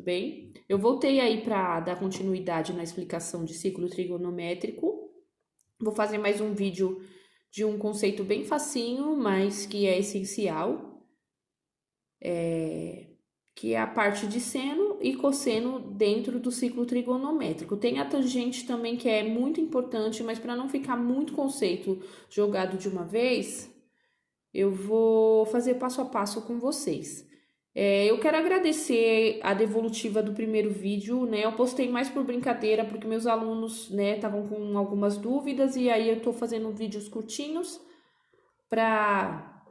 bem? Eu voltei aí para dar continuidade na explicação de ciclo trigonométrico. Vou fazer mais um vídeo de um conceito bem facinho, mas que é essencial, que é a parte de seno e cosseno dentro do ciclo trigonométrico. Tem a tangente também, que é muito importante, mas para não ficar muito conceito jogado de uma vez, eu vou fazer passo a passo com vocês. Eu quero agradecer a devolutiva do primeiro vídeo, né? Eu postei mais por brincadeira, porque meus alunos, né, estavam com algumas dúvidas, e aí eu tô fazendo vídeos curtinhos para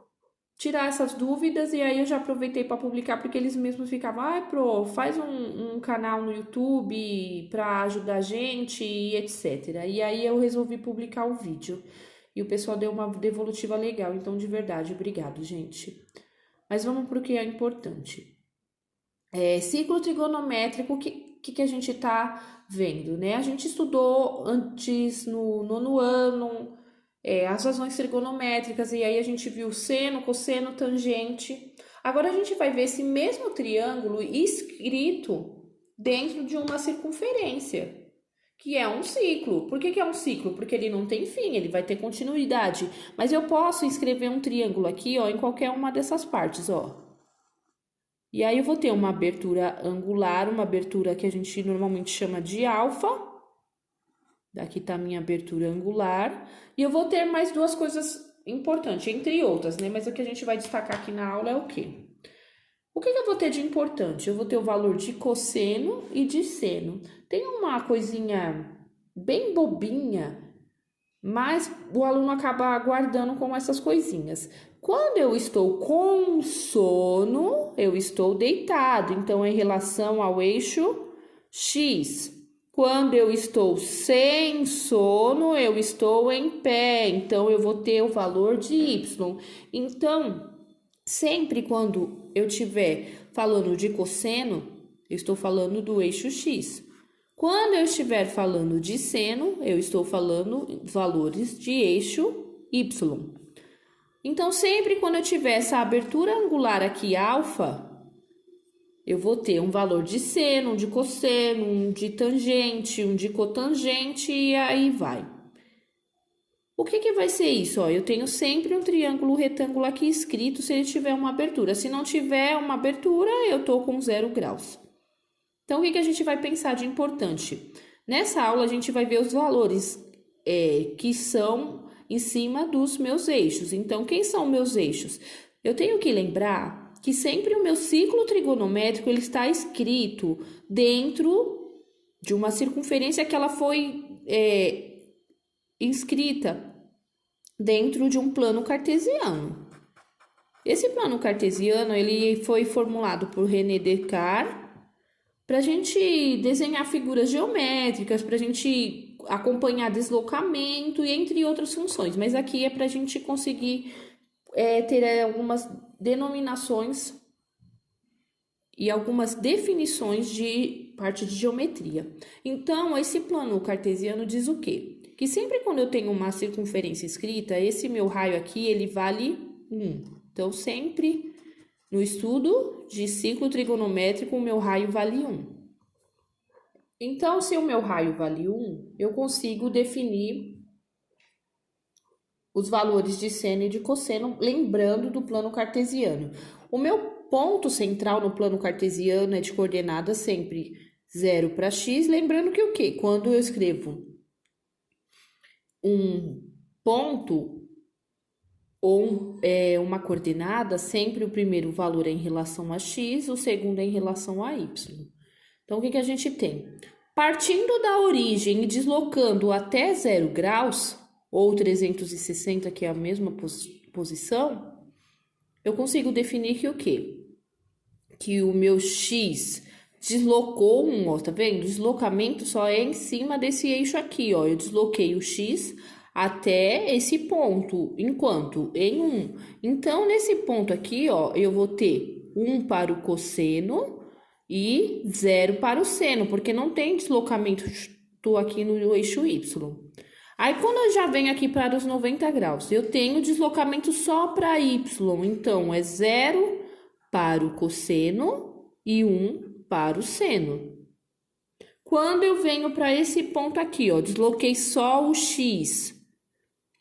tirar essas dúvidas, e aí eu já aproveitei para publicar, porque eles mesmos ficavam, Pro, faz um canal no YouTube para ajudar a gente e etc. E aí eu resolvi publicar o vídeo. E o pessoal deu uma devolutiva legal, então de verdade, obrigado, gente. Mas vamos para o que é importante. Ciclo trigonométrico, o que a gente está vendo, né? A gente estudou antes, no nono ano, as razões trigonométricas, e aí a gente viu seno, cosseno, tangente. Agora a gente vai ver esse mesmo triângulo escrito dentro de uma circunferência, que é um ciclo. Por que é um ciclo? Porque ele não tem fim, ele vai ter continuidade. Mas eu posso escrever um triângulo aqui, ó, em qualquer uma dessas partes, ó. E aí eu vou ter uma abertura angular, uma abertura que a gente normalmente chama de alfa. Daqui tá a minha abertura angular. E eu vou ter mais duas coisas importantes, entre outras, né? Mas o que a gente vai destacar aqui na aula é o quê? O que eu vou ter de importante? Eu vou ter o valor de cosseno e de seno. Tem uma coisinha bem bobinha, mas o aluno acaba guardando com essas coisinhas. Quando eu estou com sono, eu estou deitado, então é em relação ao eixo X. Quando eu estou sem sono, eu estou em pé, então eu vou ter o valor de Y. Então, sempre quando eu estiver falando de cosseno, eu estou falando do eixo X. Quando eu estiver falando de seno, eu estou falando valores de eixo Y. Então, sempre quando eu tiver essa abertura angular aqui, alfa, eu vou ter um valor de seno, um de cosseno, um de tangente, um de cotangente e aí vai. O que vai ser isso? Ó, eu tenho sempre um triângulo retângulo aqui escrito se ele tiver uma abertura. Se não tiver uma abertura, eu tô com 0 graus. Então, o que a gente vai pensar de importante? Nessa aula, a gente vai ver os valores que são em cima dos meus eixos. Então, quem são meus eixos? Eu tenho que lembrar que sempre o meu ciclo trigonométrico ele está escrito dentro de uma circunferência que ela foi inscrita dentro de um plano cartesiano. Esse plano cartesiano ele foi formulado por René Descartes para a gente desenhar figuras geométricas, para a gente acompanhar deslocamento e entre outras funções. Mas aqui é para a gente conseguir ter algumas denominações e algumas definições de parte de geometria. Então, esse plano cartesiano diz o quê? Que sempre quando eu tenho uma circunferência escrita, esse meu raio aqui, ele vale 1. Então, sempre no estudo de ciclo trigonométrico, o meu raio vale 1. Então, se o meu raio vale 1, eu consigo definir os valores de seno e de cosseno, lembrando do plano cartesiano. O meu ponto central no plano cartesiano é de coordenada sempre 0 para x, lembrando que o quê? Quando eu escrevo um ponto ou uma coordenada, sempre o primeiro valor é em relação a x, o segundo é em relação a y. Então, o que a gente tem? Partindo da origem e deslocando até 0 graus, ou 360, que é a mesma posição, eu consigo definir que o quê? Que o meu x deslocou ó, tá vendo? O deslocamento só é em cima desse eixo aqui, ó. Eu desloquei o x até esse ponto, enquanto em 1. Então, nesse ponto aqui, ó, eu vou ter 1 para o cosseno e 0 para o seno, porque não tem deslocamento aqui no eixo y. Aí, quando eu já venho aqui para os 90 graus, eu tenho deslocamento só para y, então é 0 para o cosseno e 1 para o seno. Quando eu venho para esse ponto aqui, ó, desloquei só o x.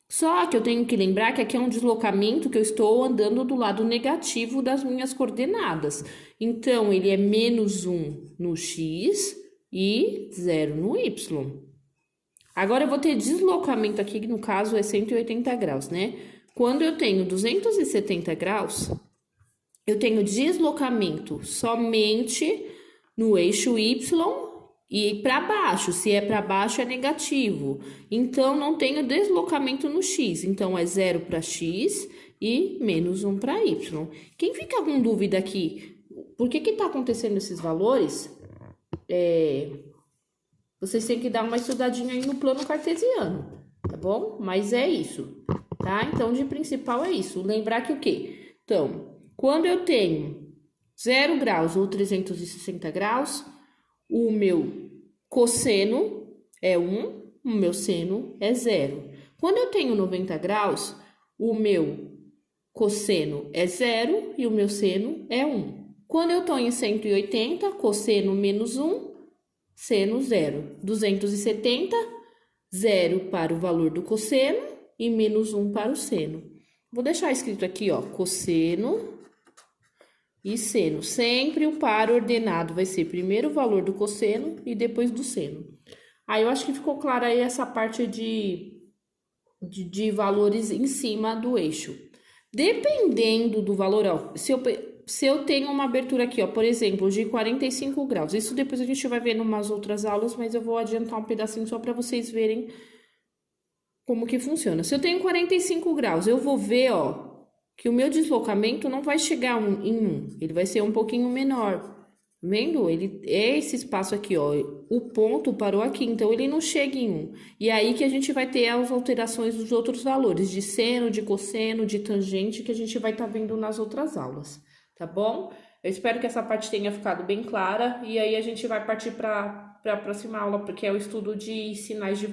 Só que eu tenho que lembrar que aqui é um deslocamento que eu estou andando do lado negativo das minhas coordenadas. Então, ele é menos 1 no x e 0 no y. Agora, eu vou ter deslocamento aqui, que no caso é 180 graus, né? Quando eu tenho 270 graus, eu tenho deslocamento somente no eixo y e para baixo. Se é para baixo, é negativo. Então, não tenho deslocamento no x. Então, é 0 para x e menos 1 para y. Quem fica com dúvida aqui, por que está acontecendo esses valores? Vocês têm que dar uma estudadinha aí no plano cartesiano, tá bom? Mas é isso, tá? Então, de principal é isso. Lembrar que o quê? Então, quando eu tenho 0 graus ou 360 graus, o meu cosseno é 1, o meu seno é 0. Quando eu tenho 90 graus, o meu cosseno é 0 e o meu seno é 1. Quando eu estou em 180, cosseno menos 1, seno 0. 270, 0 para o valor do cosseno e menos 1 para o seno. Vou deixar escrito aqui, ó, cosseno e seno. Sempre o par ordenado vai ser primeiro o valor do cosseno e depois do seno. Aí eu acho que ficou clara aí essa parte de valores em cima do eixo. Dependendo do valor, ó, se eu tenho uma abertura aqui, ó, por exemplo, de 45 graus, isso depois a gente vai ver em umas outras aulas, mas eu vou adiantar um pedacinho só para vocês verem como que funciona. Se eu tenho 45 graus, eu vou ver, ó, que o meu deslocamento não vai chegar em 1, ele vai ser um pouquinho menor. Vendo? Ele é esse espaço aqui, ó, o ponto parou aqui, então ele não chega em 1. E aí que a gente vai ter as alterações dos outros valores, de seno, de cosseno, de tangente, que a gente vai estar vendo nas outras aulas, tá bom? Eu espero que essa parte tenha ficado bem clara, e aí a gente vai partir para a próxima aula, porque é o estudo de sinais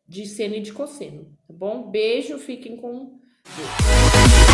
de seno e de cosseno, tá bom? Beijo, fiquem com Deus.